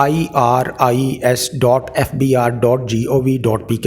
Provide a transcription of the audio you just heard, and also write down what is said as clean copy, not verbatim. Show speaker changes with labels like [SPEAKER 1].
[SPEAKER 1] iris.fbr.gov.pk۔